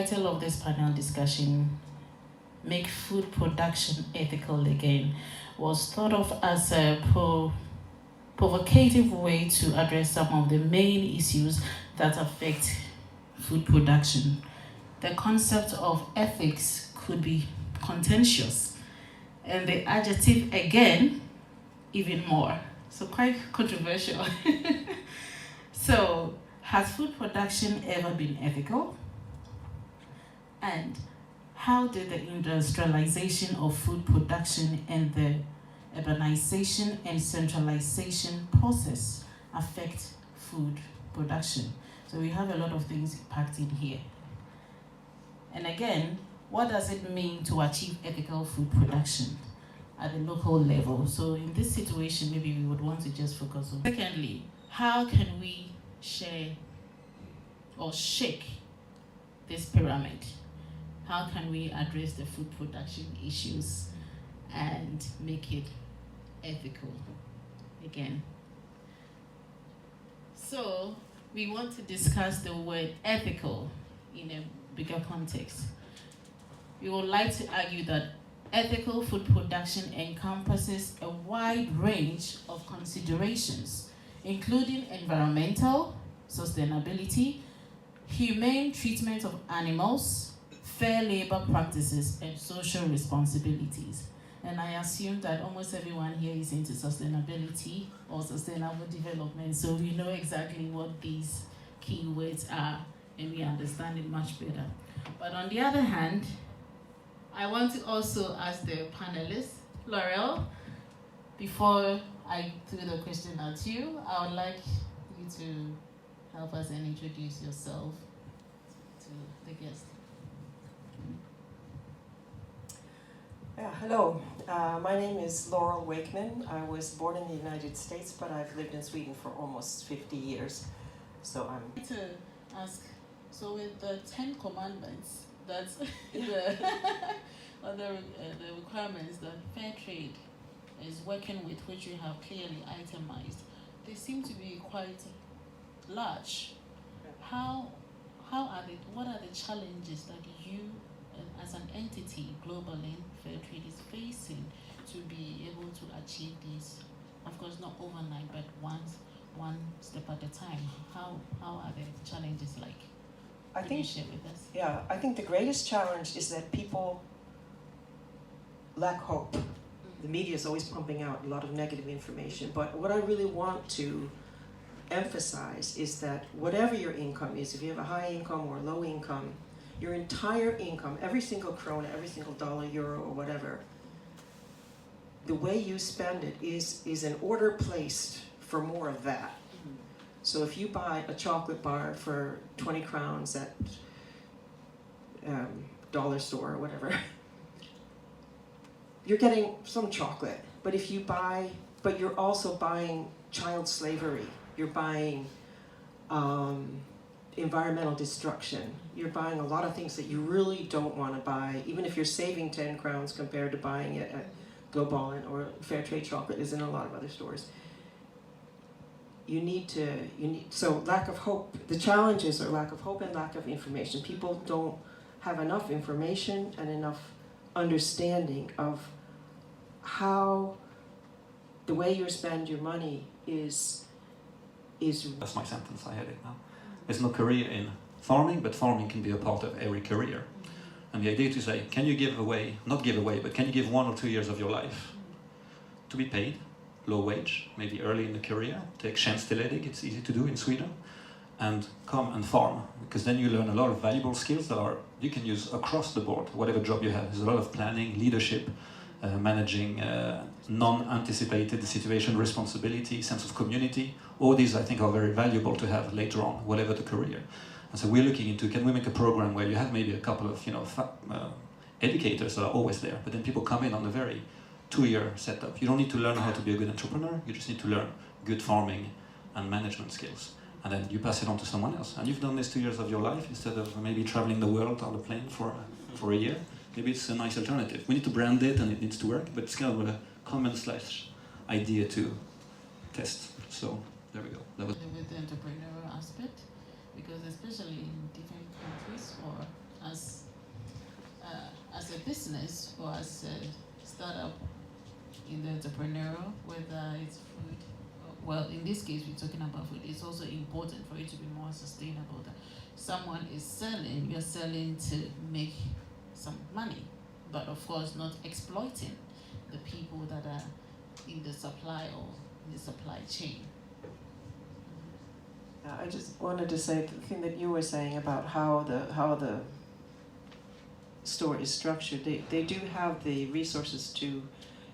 title of this panel discussion, Make Food Production Ethical Again, was thought of as a provocative way to address some of the main issues that affect food production. The concept of ethics could be contentious, and the adjective again, even more. So quite controversial. So, has food production ever been ethical? And how did the industrialization of food production and the urbanization and centralization process affect food production? So we have a lot of things packed in here. And again, what does it mean to achieve ethical food production at the local level? So in this situation, maybe we would want to just focus on. Secondly, how can we share or shake this pyramid? How can we address the food production issues and make it ethical again? So we want to discuss the word ethical in a bigger context. We would like to argue that ethical food production encompasses a wide range of considerations, including environmental, sustainability, humane treatment of animals, fair labor practices, and social responsibilities. And I assume that almost everyone here is into sustainability or sustainable development, so we know exactly what these key words are, and we understand it much better. But on the other hand, I want to also ask the panelists, Laurel, before I throw the question at you, I would like you to help us and introduce yourself to the guest. Yeah, hello. My name is Laurel Wakeman. I was born in the United States, but I've lived in Sweden for almost 50 years. So I'm... I'd like to ask, so with the 10 commandments, that's the requirements that fair trade is working with, which you have clearly itemized, they seem to be quite large. What are the challenges that you, as an entity globally, fair trade is facing to be able to achieve these? Of course, not overnight, but one step at a time. How are the challenges like? Can you share with us? Yeah, I think the greatest challenge is that people lack hope. The media is always pumping out a lot of negative information, but what I really want to emphasize is that whatever your income is, if you have a high income or low income, your entire income, every single krona, every single dollar, euro, or whatever, the way you spend it is an order placed for more of that. Mm-hmm. So if you buy a chocolate bar for 20 crowns at dollar store or whatever, you're getting some chocolate. But if you buy, but you're also buying child slavery, you're buying environmental destruction, you're buying a lot of things that you really don't want to buy, even if you're saving 10 crowns compared to buying it at Global or Fair Trade Chocolate is in a lot of other stores. So lack of hope, the challenges are lack of hope and lack of information. People don't have enough information and enough understanding of how the way you spend your money is... That's my sentence, I had it now. There's no career in farming, but farming can be a part of every career. And the idea is to say, can you give away, not give away, but can you give 1 or 2 years of your life to be paid, low wage, maybe early in the career, take tjänsteledig, it's easy to do in Sweden, and come and farm, because then you learn a lot of valuable skills that you can use across the board, whatever job you have. There's a lot of planning, leadership, managing non-anticipated situation, responsibility, sense of community. All these I think are very valuable to have later on, whatever the career. And so we're looking into, can we make a program where you have maybe a couple of educators that are always there, but then people come in on a very 2-year setup. You don't need to learn how to be a good entrepreneur, you just need to learn good farming and management skills. And then you pass it on to someone else. And you've done this 2 years of your life instead of maybe traveling the world on a plane for a year. Maybe it's a nice alternative. We need to brand it and it needs to work, but it's kind of a common / idea to test. So there we go. With the entrepreneurial aspect, because especially in different countries or as a business or as a startup in the entrepreneurial, whether it's food, well, in this case we're talking about food, it's also important for it to be more sustainable. That someone is selling, you're selling to make some money, but of course not exploiting the people that are in the supply or in the supply chain. I just wanted to say the thing that you were saying about how the store is structured. They do have the resources to.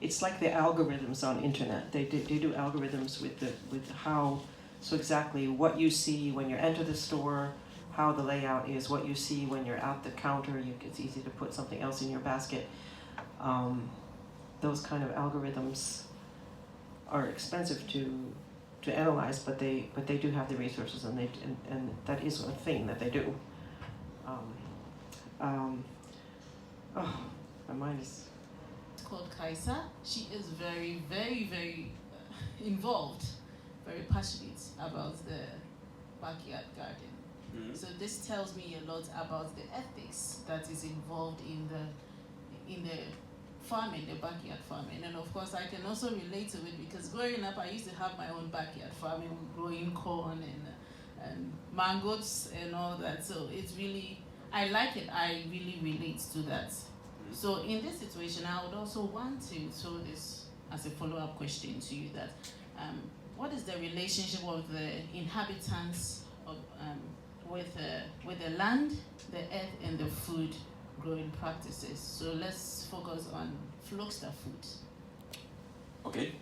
It's like the algorithms on internet. They do algorithms with how, so exactly what you see when you enter the store, how the layout is, what you see when you're at the counter. It's easy to put something else in your basket. Those kind of algorithms are expensive to analyze, but they do have the resources, and that is a thing that they do. My mind is. It's called Kaisa. She is very, very, very involved, very passionate about the backyard garden. Mm-hmm. So this tells me a lot about the ethics that is involved in the farming, the backyard farming. And of course I can also relate to it because growing up I used to have my own backyard farming, growing corn and mangoes and all that. So it's really, I like it, I really relate to that. So in this situation I would also want to throw this as a follow-up question to you, that what is the relationship of the inhabitants of, with the land, the earth and the food growing practices? So let's focus on Flogster food. Okay.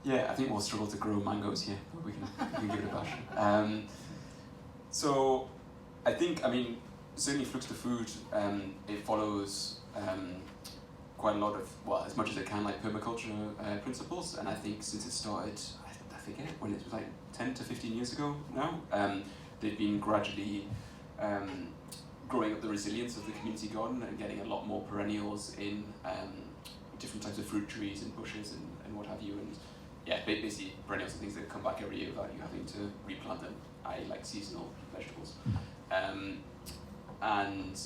Yeah, I think we'll struggle to grow mangoes here, but we can give it a bash. So I think, certainly Flogster food, it follows quite a lot of, well, as much as it can, like permaculture principles, and I think since it started, I forget when it was, like 10 to 15 years ago now, they've been gradually growing up the resilience of the community garden and getting a lot more perennials in, different types of fruit trees and bushes and what have you, and yeah, basically perennials are things that come back every year without you having to replant them. I like seasonal vegetables. And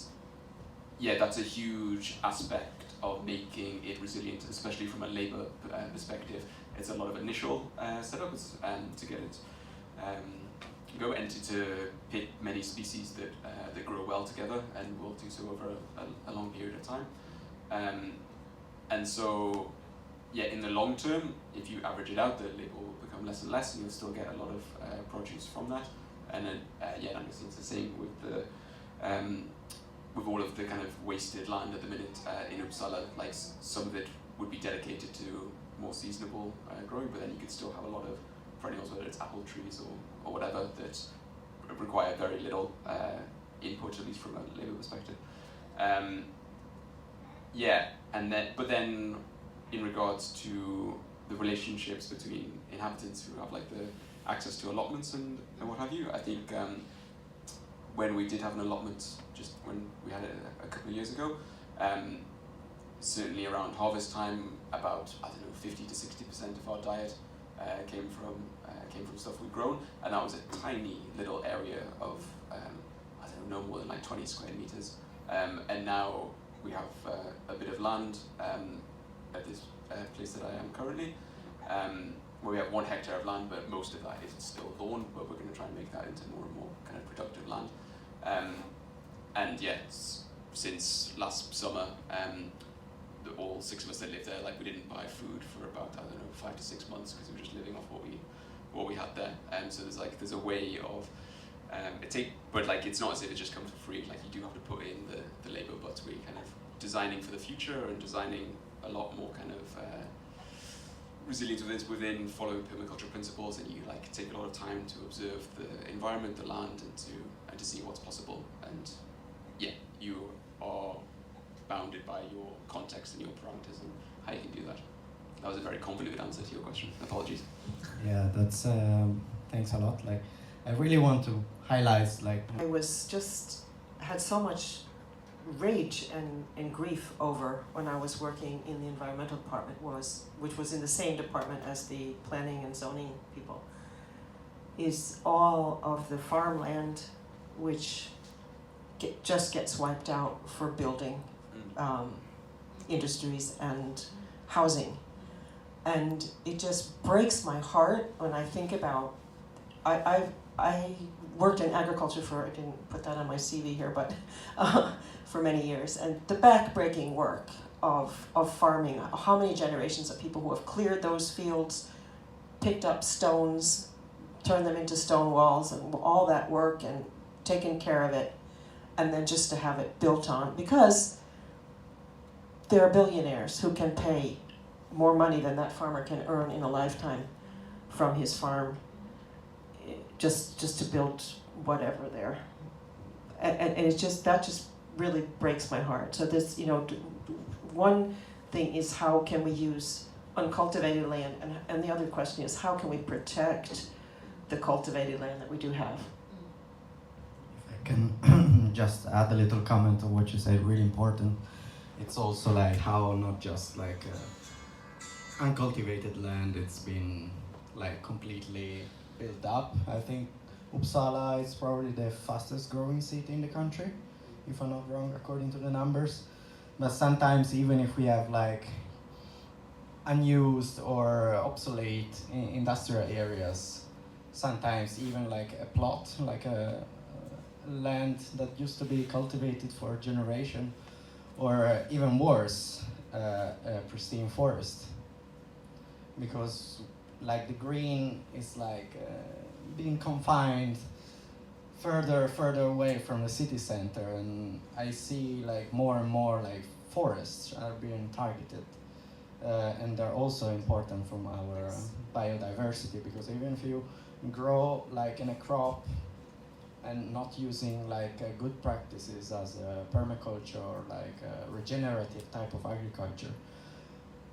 yeah, that's a huge aspect of making it resilient, especially from a labour perspective. It's a lot of initial setups to get it go, and to pick many species that grow well together and will do so over a long period of time. And so, yeah, in the long term, if you average it out, the labour will become less and less, and you'll still get a lot of produce from that. And then, yeah, that makes sense. The same with all of the kind of wasted land at the minute in Uppsala. Like some of it would be dedicated to more seasonable growing, but then you could still have a lot of perennials, whether it's apple trees or whatever, that require very little input, at least from a labour perspective. Yeah, but then in regards to the relationships between inhabitants who have like the access to allotments and what have you, I think when we did have an allotment, just when we had it a couple of years ago, certainly around harvest time, about 50 to 60% of our diet came from stuff we'd grown, and that was a tiny little area of no more than like 20 square meters. And now we have a bit of land at this place that I am currently, where we have 1 hectare of land, but most of that is still lawn, but we're going to try and make that into more and more kind of productive land. And yeah, since last summer, all 6 of us that lived there, like we didn't buy food for about 5 to 6 months because we were just living off what we had there. So there's a way of but like it's not as if it just comes for free. Like you do have to put in the labour, but we're kind of designing for the future and designing a lot more kind of resilience within following permaculture principles, and you like take a lot of time to observe the environment, the land, and to see what's possible. And yeah, you are bounded by your context and your parameters and how you can do that. That was a very convoluted answer to your question. Apologies. Yeah, that's thanks a lot. Like, I really want to highlight I had so much rage and grief over when I was working in the environmental department, which was in the same department as the planning and zoning people, is all of the farmland which just gets wiped out for building industries and housing. And it just breaks my heart when I think about, I worked in agriculture for, I didn't put that on my CV here, but for many years, and the back-breaking work of farming, how many generations of people who have cleared those fields, picked up stones, turned them into stone walls, and all that work, and taken care of it, and then just to have it built on, because there are billionaires who can pay more money than that farmer can earn in a lifetime from his farm, just to build whatever there, and it's just, that just really breaks my heart. So this, one thing is, how can we use uncultivated land, and the other question is, how can we protect the cultivated land that we do have? If I can just add a little comment on what you said, really important. It's also like how not just like uncultivated land, it's been like completely built up. I think Uppsala is probably the fastest growing city in the country, if I'm not wrong, according to the numbers. But sometimes even if we have like unused or obsolete industrial areas, sometimes even like a plot, like a land that used to be cultivated for a generation, or even worse, a pristine forest. Because like the green is like being confined further away from the city center, and I see like more and more like forests are being targeted, and they're also important from our biodiversity, because even if you grow like in a crop and not using like good practices as permaculture or like regenerative type of agriculture,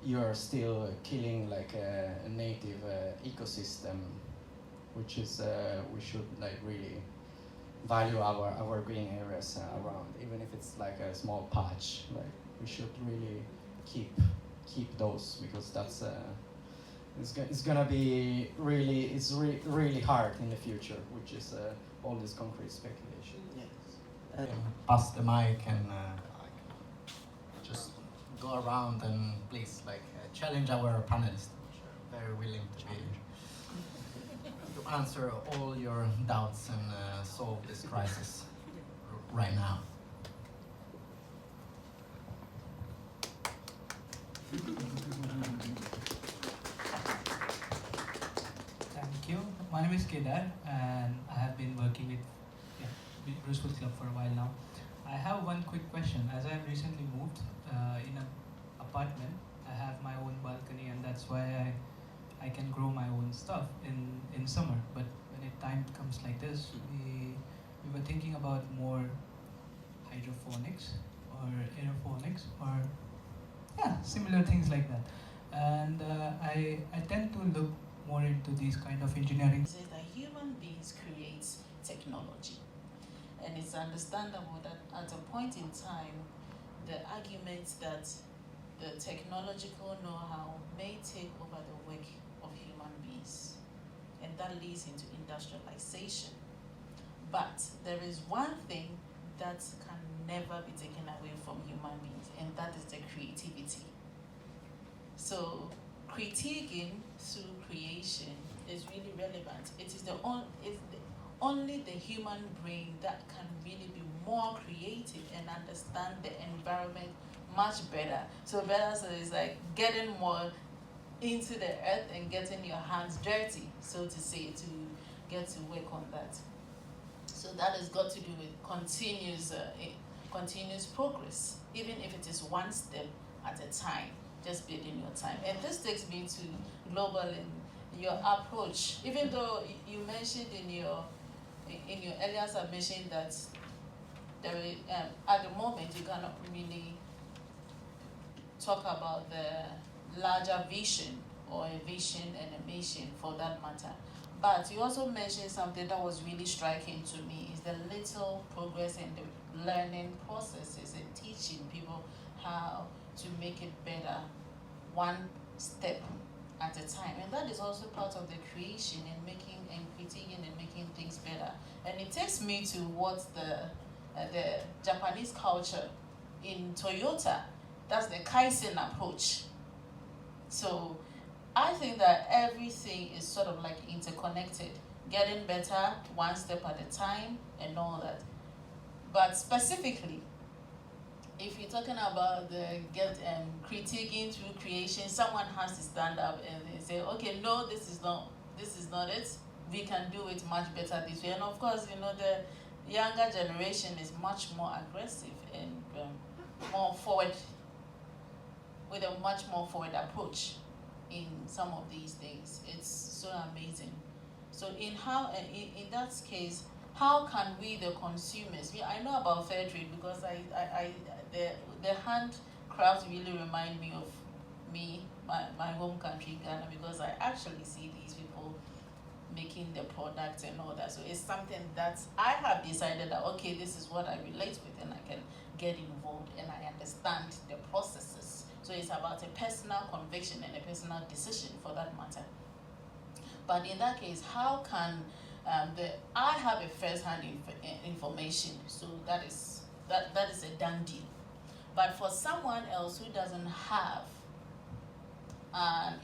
you are still killing like a native ecosystem, which is we should like really value our green areas around, even if it's like a small patch. Like we should really keep those, because that's it's gonna be really really hard in the future, which is all this concrete speculation. Yes. Pass the mic and just go around and please like challenge our panelists, which are very willing to answer all your doubts and solve this crisis right now. Thank you. My name is Kedar, and I have been working with Brucewood Club for a while now. I have one quick question. As I have recently moved in an apartment, I have my own balcony, and that's why I can grow my own stuff in summer. But when time comes like this, we were thinking about more hydroponics or aeroponics or similar things like that. And I tend to look more into these kind of engineering. It says that human beings create technology, and it's understandable that at a point in time, the argument that the technological know-how may take over the work of human beings, and that leads into industrialization. But there is one thing that can never be taken away from human beings, and that is the creativity. So critiquing through creation is really relevant. It is only the human brain that can really be more creative and understand the environment much better. So it's like getting more into the earth and getting your hands dirty, so to say, to get to work on that. So that has got to do with continuous progress, even if it is one step at a time, just building your time. And this takes me to global in your approach. Even though you mentioned in your earlier submission that there is, at the moment you cannot really talk about the larger vision, or a vision and a mission for that matter. But you also mentioned something that was really striking to me, is the little progress in the learning processes and teaching people how to make it better, one step at a time. And that is also part of the creation and making and critiquing and making things better. And it takes me to what the the Japanese culture in Toyota. That's the Kaizen approach. So I think that everything is sort of like interconnected, getting better one step at a time and all that. But specifically, if you're talking about the critiquing through creation, someone has to stand up and say, okay, no, this is not it. We can do it much better this way. And of course, the younger generation is much more aggressive and more forward, with a much more forward approach in some of these things. It's so amazing. So in that case, how can we, the consumers, I know about fair trade because the handcraft really remind me of my home country, Ghana, because I actually see these people making the products and all that. So it's something that I have decided that, okay, this is what I relate with and I can get involved and I understand the processes. So it's about a personal conviction and a personal decision for that matter. But in that case, how can I have a first-hand information, so that is a done deal. But for someone else who doesn't have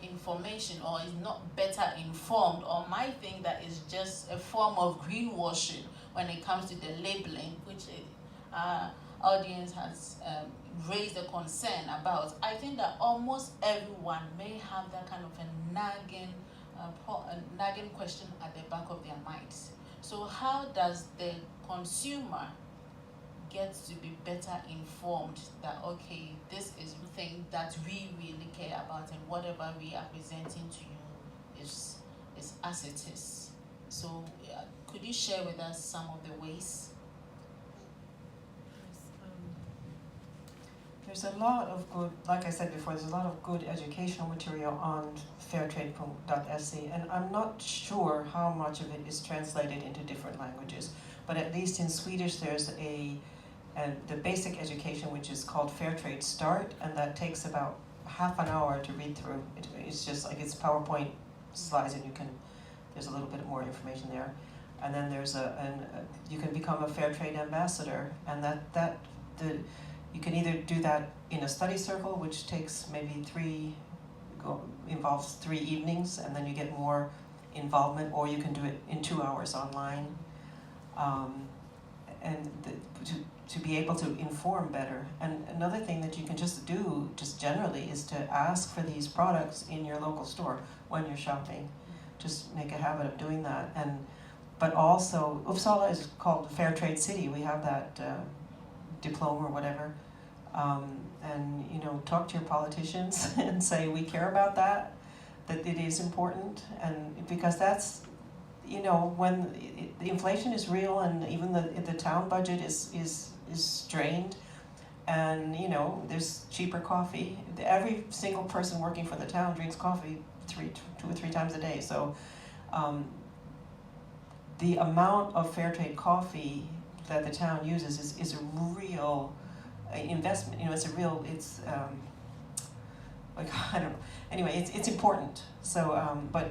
information or is not better informed, or might think that it's just a form of greenwashing when it comes to the labeling, which our audience has raised a concern about, I think that almost everyone may have that kind of a nagging question at the back of their minds. So how does the consumer get to be better informed that, okay, this is the thing that we really care about and whatever we are presenting to you is as it is. So could you share with us some of the ways? There's a lot of good, like I said before, there's a lot of good educational material on fairtrade.se, and I'm not sure how much of it is translated into different languages, but at least in Swedish there's the basic education, which is called Fairtrade Start, and that takes about half an hour to read through. It's just like it's PowerPoint slides, and there's a little bit more information there. And then there's you can become a Fairtrade ambassador, and you can either do that in a study circle, which takes maybe involves 3 evenings, and then you get more involvement, or you can do it in 2 hours online. To be able to inform better. And another thing that you can just do, just generally, is to ask for these products in your local store when you're shopping. Just make a habit of doing that. But also, Uppsala is called a fair trade city. We have that diploma or whatever. And talk to your politicians and say, we care about that it is important. And because that's, when the inflation is real, and even the town budget is strained, and there's cheaper coffee. Every single person working for the town drinks coffee 2 or 3 times a day. So the amount of fair trade coffee that the town uses is a real investment. I don't know. Anyway, it's important. So, but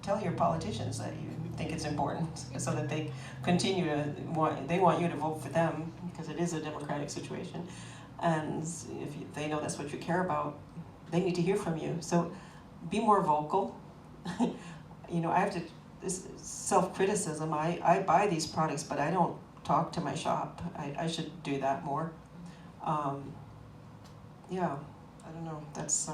tell your politicians that you think it's important, so that they continue they want you to vote for them, because it is a democratic situation, and if they know that's what you care about, they need to hear from you. So, be more vocal. I have this self-criticism. I buy these products, but I don't talk to my shop. I should do that more. Yeah, I don't know. That's